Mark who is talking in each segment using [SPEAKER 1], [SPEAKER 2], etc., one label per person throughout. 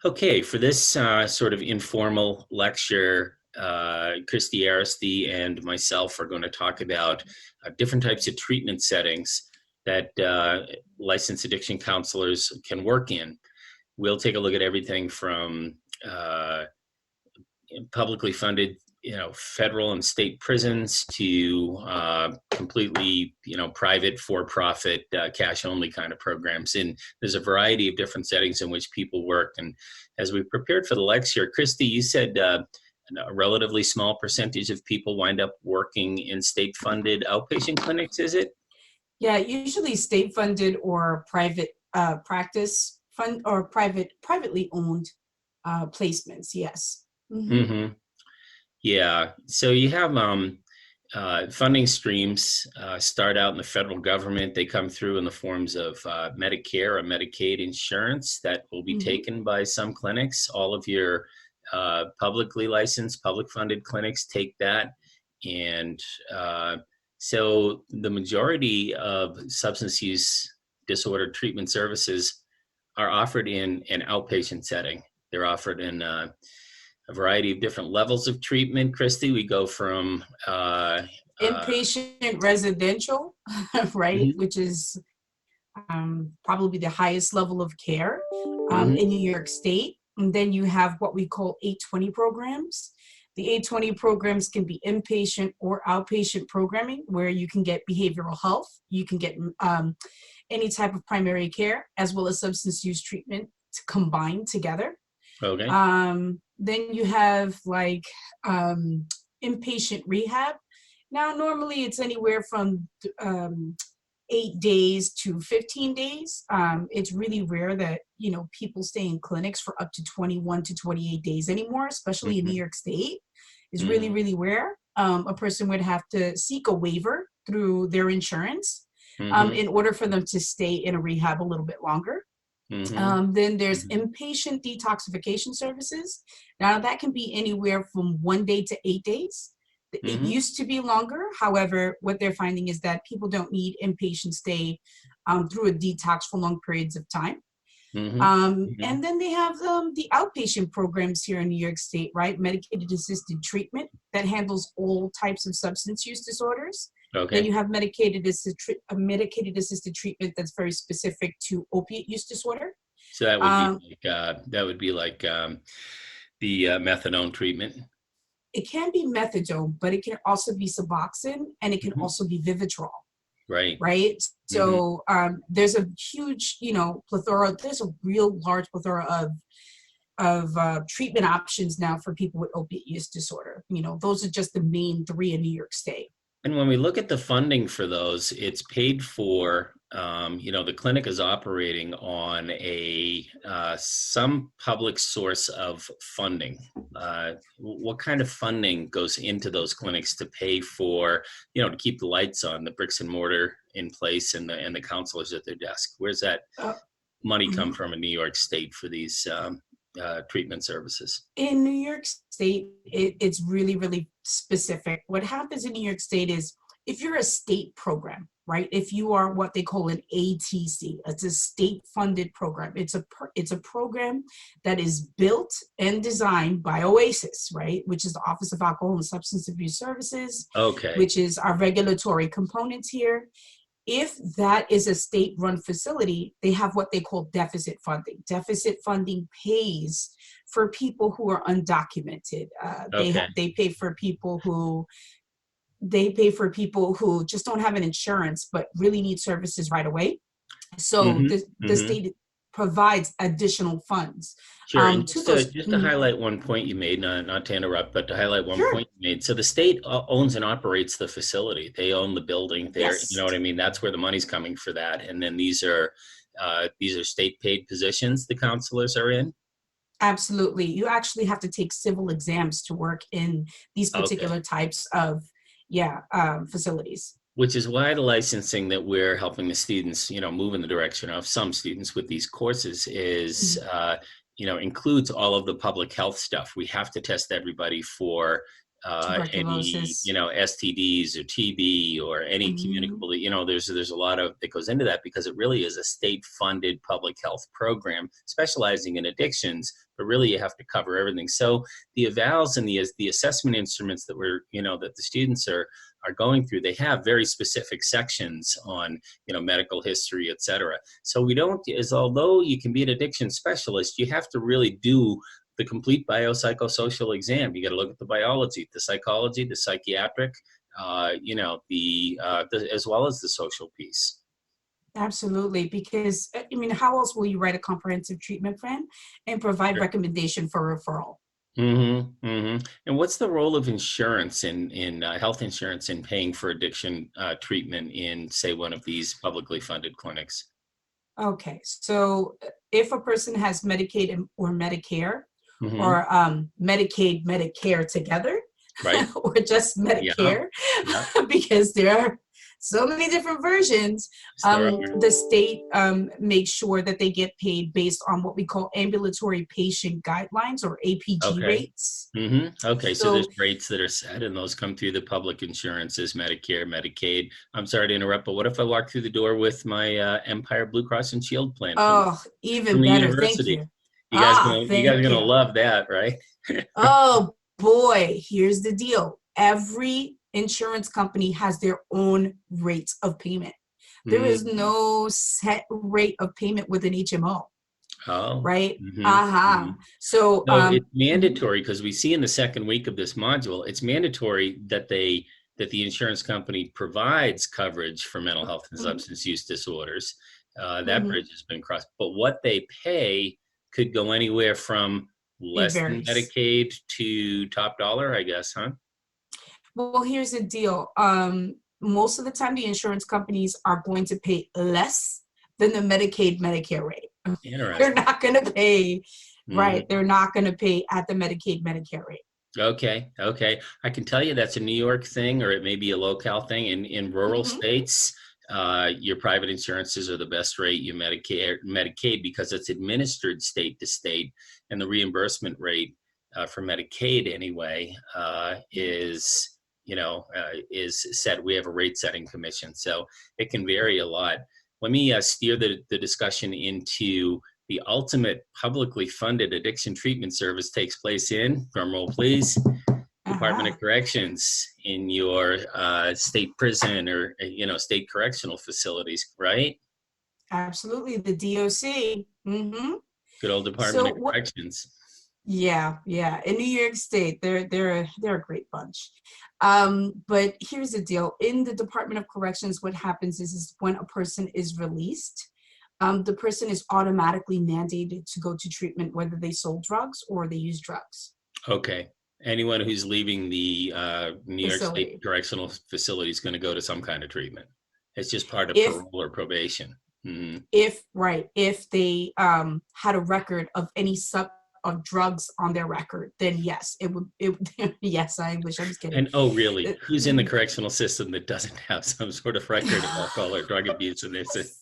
[SPEAKER 1] Okay, for this sort of informal lecture, Christy Aristide and myself are going to talk about different types of treatment settings that licensed addiction counselors can work in. We'll take a look at everything from publicly funded, federal and state prisons to completely, private for-profit, cash-only kind of programs. And there's a variety of different settings in which people work. And as we prepared for the lecture, Christy, you said a relatively small percentage of people wind up working in state-funded outpatient clinics, is it?
[SPEAKER 2] Yeah, usually state funded or private practice fund or privately owned placements. Yes. Hmm.
[SPEAKER 1] Mm-hmm. Yeah. So you have funding streams start out in the federal government. They come through in the forms of Medicare or Medicaid insurance that will be
[SPEAKER 2] Hmm.
[SPEAKER 1] taken by some clinics. All of your publicly licensed, public funded clinics take that. And so the majority of substance use disorder treatment services are offered in an outpatient setting. They're offered in a variety of different levels of treatment. Christy, we go from
[SPEAKER 2] Inpatient residential, right,
[SPEAKER 1] mhm,
[SPEAKER 2] which is probably the highest level of care
[SPEAKER 1] mhm,
[SPEAKER 2] in New York State. And then you have what we call 820 programs. The 820 programs can be inpatient or outpatient programming, where you can get behavioral health, you can get any type of primary care, as well as substance use treatment combined together.
[SPEAKER 1] okay,
[SPEAKER 2] Then you have like inpatient rehab. Now, normally it's anywhere from 8 days to 15 days. It's really rare that, people stay in clinics for up to 21 to 28 days anymore, especially in New
[SPEAKER 1] mhm,
[SPEAKER 2] York State. It's really,
[SPEAKER 1] mhm,
[SPEAKER 2] really rare. A person would have to seek a waiver through their insurance
[SPEAKER 1] mhm,
[SPEAKER 2] in order for them to stay in a rehab a little bit longer.
[SPEAKER 1] mhm,
[SPEAKER 2] Then there's
[SPEAKER 1] mhm,
[SPEAKER 2] inpatient detoxification services. Now, that can be anywhere from 1 day to 8 days. It
[SPEAKER 1] mhm,
[SPEAKER 2] used to be longer. However, what they're finding is that people don't need inpatient stay through a detox for long periods of time.
[SPEAKER 1] mhm,
[SPEAKER 2] And
[SPEAKER 1] mhm.
[SPEAKER 2] then they have the outpatient programs here in New York State, right? Medicated assisted treatment that handles all types of substance use disorders. Then
[SPEAKER 1] Okay,
[SPEAKER 2] you have medicated assisted treatment that's very specific to opiate use disorder.
[SPEAKER 1] so
[SPEAKER 2] Um,
[SPEAKER 1] that would be like the methadone treatment,
[SPEAKER 2] it can be methadone, but it can also be Suboxone, and it can
[SPEAKER 1] mhm,
[SPEAKER 2] also be Vivitrol,
[SPEAKER 1] right?
[SPEAKER 2] right?
[SPEAKER 1] Mhm.
[SPEAKER 2] So there's a huge, plethora. There's a real large plethora of treatment options now for people with opiate use disorder. Those are just the main three in New York State.
[SPEAKER 1] And when we look at the funding for those, it's paid for. The clinic is operating on a some public source of funding. What kind of funding goes into those clinics to pay for, to keep the lights on, the bricks and mortar in place, and the counselors at their desk? Where's that
[SPEAKER 2] Uh,
[SPEAKER 1] money come
[SPEAKER 2] mhm.
[SPEAKER 1] from in New York State for these treatment services?
[SPEAKER 2] In New York State, it's really, really specific. What happens in New York State is, if you're a state program, right? If you are what they call an ATC, it's a state-funded program. It's a program that is built and designed by OASIS, right? Which is the Office of Alcohol and Substance Abuse Services,
[SPEAKER 1] Okay.
[SPEAKER 2] which is our regulatory component here. If that is a state-run facility, they have what they call deficit funding. Deficit funding pays for people who are undocumented.
[SPEAKER 1] Okay.
[SPEAKER 2] They pay for people who just don't have an insurance but really need services right away. So
[SPEAKER 1] Mm-hmm.
[SPEAKER 2] the
[SPEAKER 1] Mm-hmm.
[SPEAKER 2] state provides additional funds
[SPEAKER 1] Sure. And
[SPEAKER 2] to
[SPEAKER 1] just to
[SPEAKER 2] those.
[SPEAKER 1] just to highlight one point you made, not to interrupt, but to highlight one
[SPEAKER 2] Sure.
[SPEAKER 1] point you made. So the state owns and operates the facility. They own the building there. You know
[SPEAKER 2] Yes.
[SPEAKER 1] what I mean? That's where the money's coming for that. And then these are state paid positions the counselors are in.
[SPEAKER 2] Absolutely. You actually have to take civil exams to work in these
[SPEAKER 1] Okay.
[SPEAKER 2] particular types of, facilities.
[SPEAKER 1] Which is why the licensing that we're helping the students, move in the direction of some students with these courses is,
[SPEAKER 2] Mhm.
[SPEAKER 1] includes all of the public health stuff. We have to test everybody for any,
[SPEAKER 2] Tuberculosis.
[SPEAKER 1] STDs or TB or any
[SPEAKER 2] Mhm.
[SPEAKER 1] communicable, there's a lot of that goes into that because it really is a state-funded public health program specializing in addictions, but really you have to cover everything. So the evals and the assessment instruments that that the students are going through, they have very specific sections on, medical history, et cetera. So we don't, as although you can be an addiction specialist, you have to really do the complete biopsychosocial exam. You got to look at the biology, the psychology, the psychiatric, as well as the social piece.
[SPEAKER 2] Absolutely, because I mean, how else will you write a comprehensive treatment plan and provide
[SPEAKER 1] Sure.
[SPEAKER 2] recommendation for referral?
[SPEAKER 1] And what's the role of insurance in health insurance in paying for addiction treatment in, say, one of these publicly funded clinics?
[SPEAKER 2] Okay, so if a person has Medicaid or Medicare,
[SPEAKER 1] Hmm.
[SPEAKER 2] or Medicaid, Medicare together,
[SPEAKER 1] Right?
[SPEAKER 2] or just
[SPEAKER 1] Yeah.
[SPEAKER 2] Medicare,
[SPEAKER 1] Yeah.
[SPEAKER 2] because there are so many different versions,
[SPEAKER 1] Yes, there are.
[SPEAKER 2] the state makes sure that they get paid based on what we call ambulatory patient guidelines, or APG
[SPEAKER 1] Okay.
[SPEAKER 2] rates.
[SPEAKER 1] Okay, so there's
[SPEAKER 2] So,
[SPEAKER 1] rates that are set, and those come through the public insurances, Medicare, Medicaid. I'm sorry to interrupt, but what if I walk through the door with my Empire Blue Cross and Shield plan from
[SPEAKER 2] oh, even
[SPEAKER 1] the
[SPEAKER 2] better. Thank
[SPEAKER 1] university?
[SPEAKER 2] you.
[SPEAKER 1] You guys
[SPEAKER 2] Thank
[SPEAKER 1] gonna
[SPEAKER 2] you.
[SPEAKER 1] love that, right?
[SPEAKER 2] Oh boy, here's the deal. Every insurance company has their own rates of payment. There is
[SPEAKER 1] Mhm.
[SPEAKER 2] no set rate of payment with an HMO,
[SPEAKER 1] Oh.
[SPEAKER 2] right?
[SPEAKER 1] Mhm.
[SPEAKER 2] Uh-huh.
[SPEAKER 1] Mhm.
[SPEAKER 2] So,
[SPEAKER 1] So it's
[SPEAKER 2] mhm,
[SPEAKER 1] mandatory because we see in the second week of this module, it's mandatory that the insurance company provides coverage for mental health and
[SPEAKER 2] mhm,
[SPEAKER 1] substance use disorders. That
[SPEAKER 2] mhm.
[SPEAKER 1] bridge has been crossed. But what they pay could go anywhere from
[SPEAKER 2] It
[SPEAKER 1] less than
[SPEAKER 2] varies.
[SPEAKER 1] Medicaid to top dollar, I guess, huh?
[SPEAKER 2] Well, here's the deal. Most of the time, the insurance companies are going to pay less than the Medicaid, Medicare rate. They're
[SPEAKER 1] Interesting.
[SPEAKER 2] not going to pay, right?
[SPEAKER 1] Mhm.
[SPEAKER 2] They're not going to pay at the Medicaid, Medicare rate.
[SPEAKER 1] Okay, okay. I can tell you that's a New York thing, or it may be a locale thing. In rural
[SPEAKER 2] Mhm.
[SPEAKER 1] states, your private insurances are the best rate. Your Medicaid, because it's administered state to state, and the reimbursement rate for Medicaid anyway is set. We have a rate setting commission, so it can vary a lot. Let me steer the discussion into the ultimate publicly funded addiction treatment service takes place in, drumroll please, Department of
[SPEAKER 2] Uh-huh.
[SPEAKER 1] Corrections in your state prison or, state correctional facilities, right?
[SPEAKER 2] Absolutely, the DOC.
[SPEAKER 1] Good old Department
[SPEAKER 2] So
[SPEAKER 1] of
[SPEAKER 2] what?
[SPEAKER 1] Corrections.
[SPEAKER 2] Yeah, yeah. In New York State, they're a great bunch. But here's the deal: in the Department of Corrections, what happens is when a person is released, the person is automatically mandated to go to treatment, whether they sold drugs or they use drugs.
[SPEAKER 1] Okay. Anyone who's leaving the New York State
[SPEAKER 2] Facility.
[SPEAKER 1] correctional facility is going to go to some kind of treatment. It's just part of
[SPEAKER 2] If
[SPEAKER 1] parole or probation. Hmm.
[SPEAKER 2] if they had a record of any sub of drugs on their record, then yes, yes, I wish I was kidding.
[SPEAKER 1] And oh, really? Who's in the
[SPEAKER 2] Mhm.
[SPEAKER 1] correctional system that doesn't have some sort of record of alcohol or drug abuse? And this,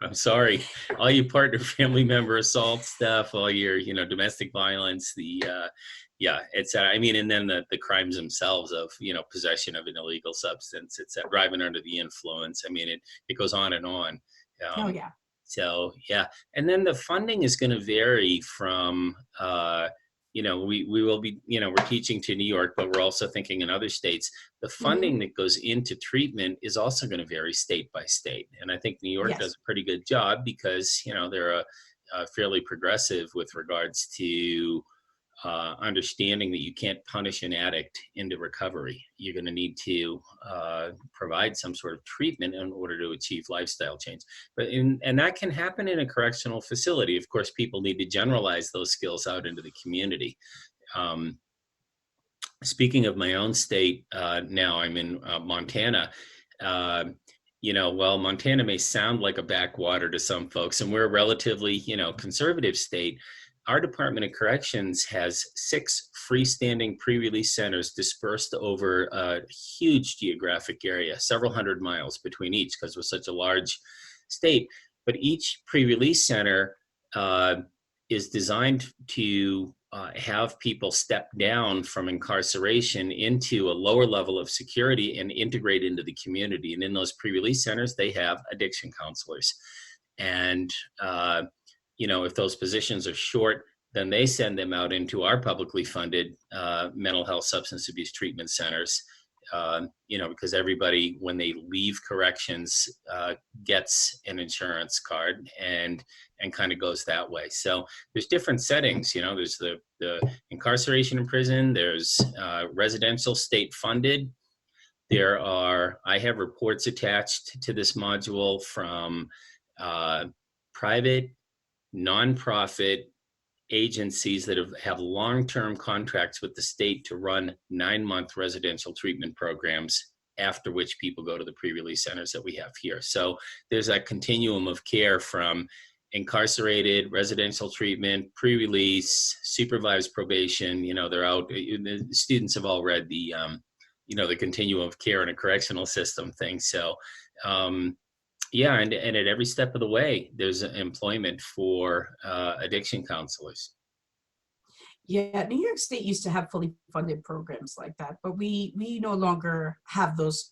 [SPEAKER 1] I'm sorry, all you partner, family member assault stuff, all your, domestic violence, yeah, it's, I mean, and then the crimes themselves of, possession of an illegal substance, it's driving under the influence. I mean, it goes on and on.
[SPEAKER 2] Oh
[SPEAKER 1] Um,
[SPEAKER 2] yeah.
[SPEAKER 1] so yeah, and then the funding is going to vary from, we will be, we're teaching to New York, but we're also thinking in other states. The
[SPEAKER 2] Hmm.
[SPEAKER 1] funding that goes into treatment is also going to vary state by state. And I think New York does
[SPEAKER 2] Yes.
[SPEAKER 1] a pretty good job because, they're fairly progressive with regards to understanding that you can't punish an addict into recovery. You're going to need to provide some sort of treatment in order to achieve lifestyle change. And that can happen in a correctional facility. Of course, people need to generalize those skills out into the community. Um, Speaking of my own state, now I'm in Montana. Uh, well, Montana may sound like a backwater to some folks, and we're a relatively, conservative state. Our Department of Corrections has 6 freestanding pre-release centers dispersed over a huge geographic area, several hundred miles between each, because we're such a large state. But each pre-release center uh, is designed to have people step down from incarceration into a lower level of security and integrate into the community. And in those pre-release centers, they have addiction counselors. And, if those positions are short, then they send them out into our publicly funded mental health substance abuse treatment centers. Because everybody, when they leave corrections, gets an insurance card and kind of goes that way. So there's different settings. There's the incarceration in prison. There's residential state funded. I have reports attached to this module from private, nonprofit agencies that have long-term contracts with the state to run 9-month residential treatment programs, after which people go to the pre-release centers that we have here. So there's that continuum of care from incarcerated, residential treatment, pre-release, supervised probation. They're out. The students have all read the continuum of care in a correctional system thing. So yeah, and at every step of the way, there's employment for addiction counselors.
[SPEAKER 2] Yeah, New York State used to have fully funded programs like that, but we no longer have those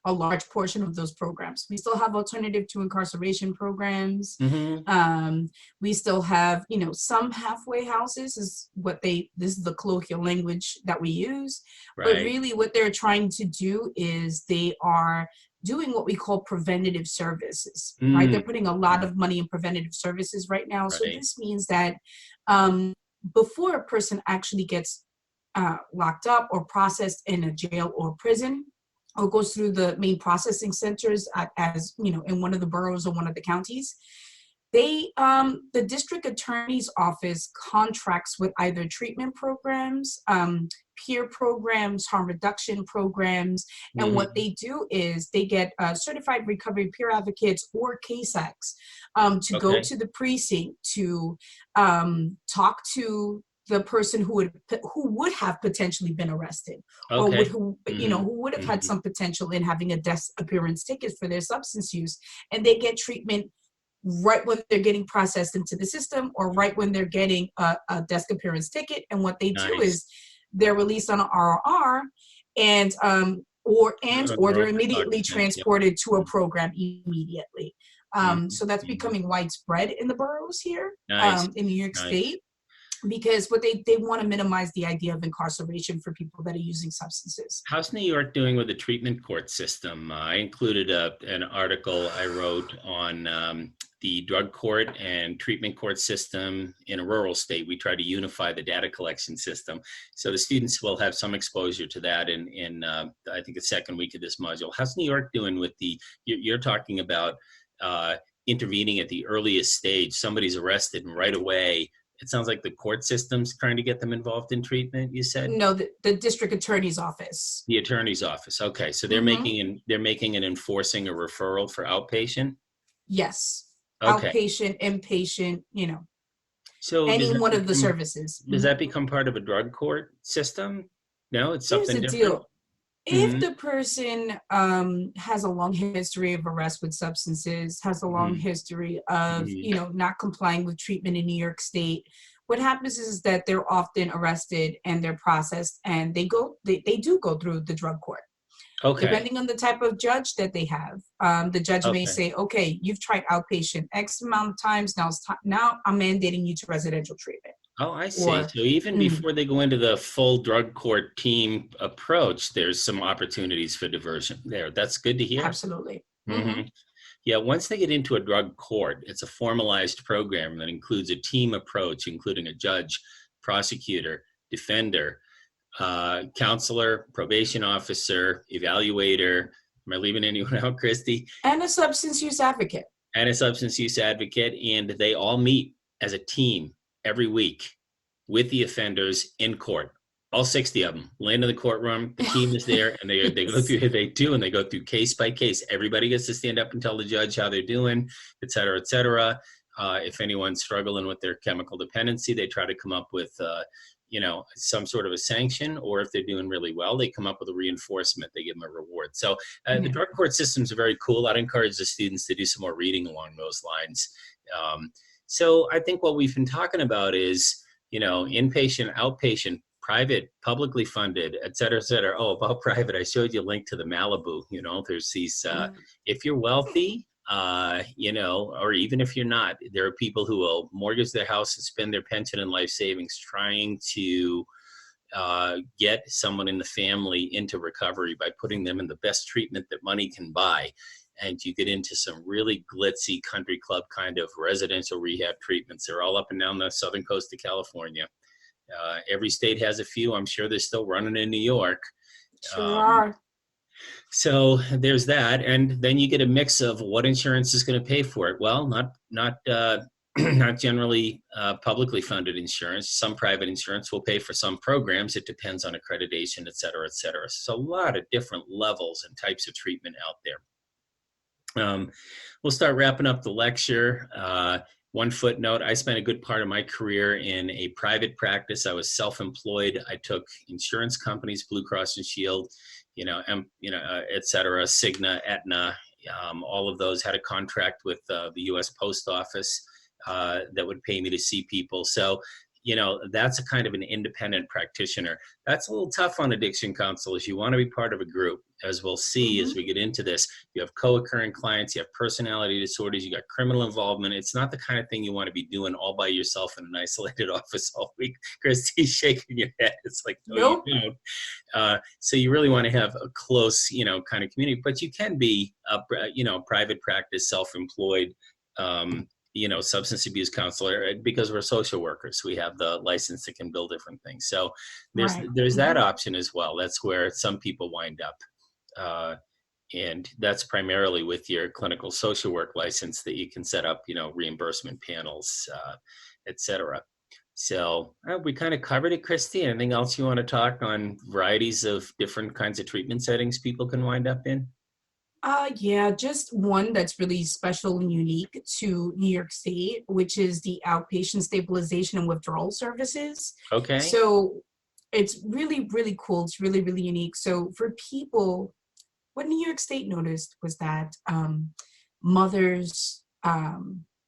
[SPEAKER 2] a large portion of those programs. We still have alternative to incarceration programs.
[SPEAKER 1] Mm-hmm.
[SPEAKER 2] We still have, some halfway houses this is the colloquial language that we use.
[SPEAKER 1] Right.
[SPEAKER 2] But really what they're trying to do is they are doing what we call preventative services, right? They're putting a lot of money in preventative services right now.
[SPEAKER 1] Right.
[SPEAKER 2] So this means that before a person actually gets locked up or processed in a jail or prison, or goes through the main processing centers as in one of the boroughs or one of the counties, the district attorney's office contracts with either treatment programs, peer programs, harm reduction programs, and
[SPEAKER 1] Mm-hmm.
[SPEAKER 2] what they do is they get certified recovery peer advocates or CASACs to go to the precinct to talk to the person who would have potentially been arrested, or who would have had some potential in having a death appearance ticket for their substance use, and they get treatment right when they're getting processed into the system, or right when they're getting a desk appearance ticket. And what they do is they're released on an RR, and or they're immediately transported to a program immediately. So that's becoming widespread in the boroughs here in New York State, because what they want to minimize the idea of incarceration for people that are using substances.
[SPEAKER 1] How's New York doing with the treatment court system? I included an article I wrote on the drug court and treatment court system in a rural state. We try to unify the data collection system. So the students will have some exposure to that in I think the second week of this module. How's New York doing with you're talking about intervening at the earliest stage. Somebody's arrested and right away, it sounds like the court system's trying to get them involved in treatment, you said?
[SPEAKER 2] No, the district attorney's office.
[SPEAKER 1] The attorney's office. Okay. So they're making and enforcing a referral for outpatient?
[SPEAKER 2] Yes.
[SPEAKER 1] Okay.
[SPEAKER 2] Outpatient, inpatient,
[SPEAKER 1] so
[SPEAKER 2] any one of the services.
[SPEAKER 1] Does that become part of a drug court system? No, it's something different.
[SPEAKER 2] Here's the deal. If the person has a long history of arrest with substances, has a long history of, not complying with treatment in New York State, what happens is that they're often arrested and they're processed, and they do go through the drug court. Okay. Depending on the type of judge that they have, the judge may say, okay, you've tried outpatient X amount of times, now I'm mandating you to residential treatment.
[SPEAKER 1] Oh, I see. So even before they go into the full drug court team approach, there's some opportunities for diversion there. That's good to hear.
[SPEAKER 2] Absolutely.
[SPEAKER 1] Yeah, once they get into a drug court, it's a formalized program that includes a team approach, including a judge, prosecutor, defender, counselor, probation officer, evaluator. Am I leaving anyone out, Christy?
[SPEAKER 2] And a substance use advocate.
[SPEAKER 1] And they all meet as a team every week with the offenders in court. All 60 of them land in the courtroom. The team is there, and they go through case by case. Everybody gets to stand up and tell the judge how they're doing, et cetera, et cetera. If anyone's struggling with their chemical dependency, they try to come up with some sort of a sanction, or if they're doing really well, they come up with a reinforcement. They give them a reward. So the drug court systems are very cool. I'd encourage the students to do some more reading along those lines. So I think what we've been talking about is inpatient, outpatient, private, publicly funded, et cetera, et cetera. Oh, about private, I showed you a link to the Malibu. There's these,
[SPEAKER 2] Mm.
[SPEAKER 1] if you're wealthy, or even if you're not, there are people who will mortgage their house and spend their pension and life savings trying to get someone in the family into recovery by putting them in the best treatment that money can buy. And you get into some really glitzy country club kind of residential rehab treatments. They're all up and down the southern coast of California. Every state has a few. I'm sure they're still running in New York.
[SPEAKER 2] Sure
[SPEAKER 1] Um,
[SPEAKER 2] are.
[SPEAKER 1] so there's that, and then you get a mix of what insurance is going to pay for it. Well, not not generally publicly funded insurance. Some private insurance will pay for some programs. It depends on accreditation, et cetera, et cetera. So a lot of different levels and types of treatment out there. We'll start wrapping up the lecture. One footnote, I spent a good part of my career in a private practice. I was self-employed. I took insurance companies, Blue Cross and Shield, et cetera, Cigna, Aetna, all of those had a contract with the U.S. Post Office that would pay me to see people. So, that's a kind of an independent practitioner. That's a little tough on addiction counselors. You want to be part of a group, as we'll see as we get into this. You have co-occurring clients, you have personality disorders, you got criminal involvement. It's not the kind of thing you want to be doing all by yourself in an isolated office all week. Christy's shaking your head. It's like, no,
[SPEAKER 2] Nope.
[SPEAKER 1] you don't. So you really want to have a close, kind of community, but you can be, private practice, self-employed, substance abuse counselor, because we're social workers. We have the license that can bill different things. So there's
[SPEAKER 2] Right.
[SPEAKER 1] that option as well. That's where some people wind up. And that's primarily with your clinical social work license that you can set up, reimbursement panels, et cetera. So we kind of covered it, Christy. Anything else you want to talk on varieties of different kinds of treatment settings people can wind up in?
[SPEAKER 2] Yeah, just one that's really special and unique to New York State, which is the outpatient stabilization and withdrawal services.
[SPEAKER 1] Okay.
[SPEAKER 2] So it's really, really cool. It's really, really unique. So for people, what New York State noticed was that mothers,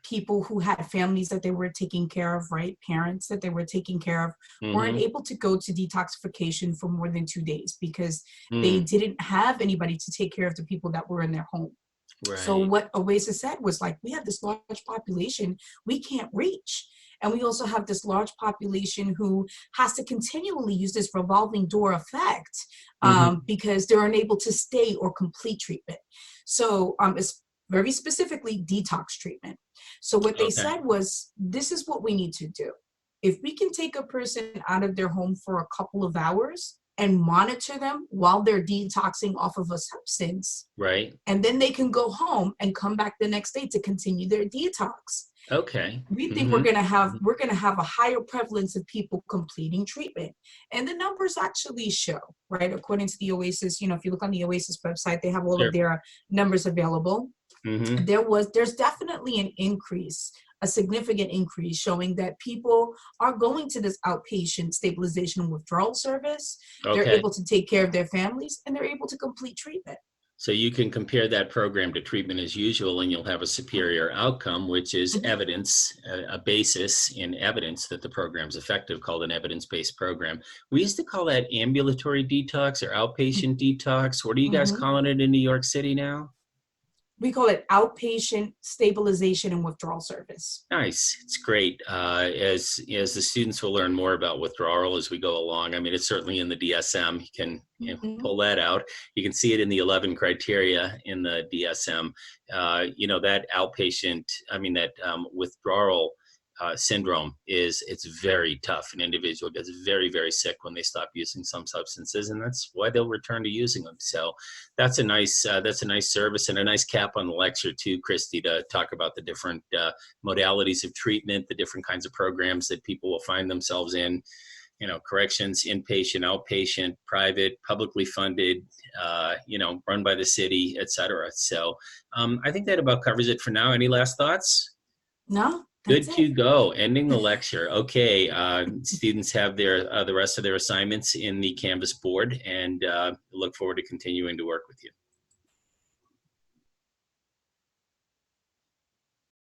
[SPEAKER 2] people who had families that they were taking care of, right? Parents that they were taking care of, weren't
[SPEAKER 1] Mm-hmm.
[SPEAKER 2] able to go to detoxification for more than 2 days because they
[SPEAKER 1] Mm,
[SPEAKER 2] didn't have anybody to take care of the people that were in their home. So
[SPEAKER 1] right.
[SPEAKER 2] what Oasis said was like, we have this large population we can't reach. And we also have this large population who has to continually use this revolving door effect
[SPEAKER 1] Mm-hmm.
[SPEAKER 2] because they're unable to stay or complete treatment. So it's very specifically detox treatment. So what they
[SPEAKER 1] Okay.
[SPEAKER 2] said was, this is what we need to do. If we can take a person out of their home for a couple of hours and monitor them while they're detoxing off of a substance,
[SPEAKER 1] Right.
[SPEAKER 2] and then they can go home and come back the next day to continue their detox.
[SPEAKER 1] Okay.
[SPEAKER 2] We think
[SPEAKER 1] Mm-hmm.
[SPEAKER 2] we're gonna have a higher prevalence of people completing treatment. And the numbers actually show, right? According to the Oasis, if you look on the Oasis website, they have all of
[SPEAKER 1] Sure.
[SPEAKER 2] their numbers available.
[SPEAKER 1] Mm-hmm.
[SPEAKER 2] There's definitely an increase, a significant increase, showing that people are going to this outpatient stabilization and withdrawal service. They're
[SPEAKER 1] Okay.
[SPEAKER 2] able to take care of their families and they're able to complete treatment.
[SPEAKER 1] So you can compare that program to treatment as usual, and you'll have a superior outcome, which is
[SPEAKER 2] Mhm.
[SPEAKER 1] evidence, a basis in evidence that the program's effective, called an evidence-based program. We used to call that ambulatory detox or outpatient detox. What are you guys
[SPEAKER 2] Mhm.
[SPEAKER 1] calling it in New York City now?
[SPEAKER 2] We call it outpatient stabilization and withdrawal service.
[SPEAKER 1] Nice. It's great. As the students will learn more about withdrawal as we go along. I mean, it's certainly in the DSM. You can
[SPEAKER 2] Mhm.
[SPEAKER 1] pull that out. You can see it in the 11 criteria in the DSM. That outpatient, that withdrawal syndrome it's very tough. An individual gets very, very sick when they stop using some substances, and that's why they'll return to using them. So that's a nice service and a nice cap on the lecture too, Christy, to talk about the different modalities of treatment, the different kinds of programs that people will find themselves in. Corrections, inpatient, outpatient, private, publicly funded, run by the city, et cetera. So I think that about covers it for now. Any last thoughts?
[SPEAKER 2] No, that's
[SPEAKER 1] Good
[SPEAKER 2] it.
[SPEAKER 1] to go. Ending the lecture. Okay, students have the rest of their assignments in the Canvas board, and look forward to continuing to work with you.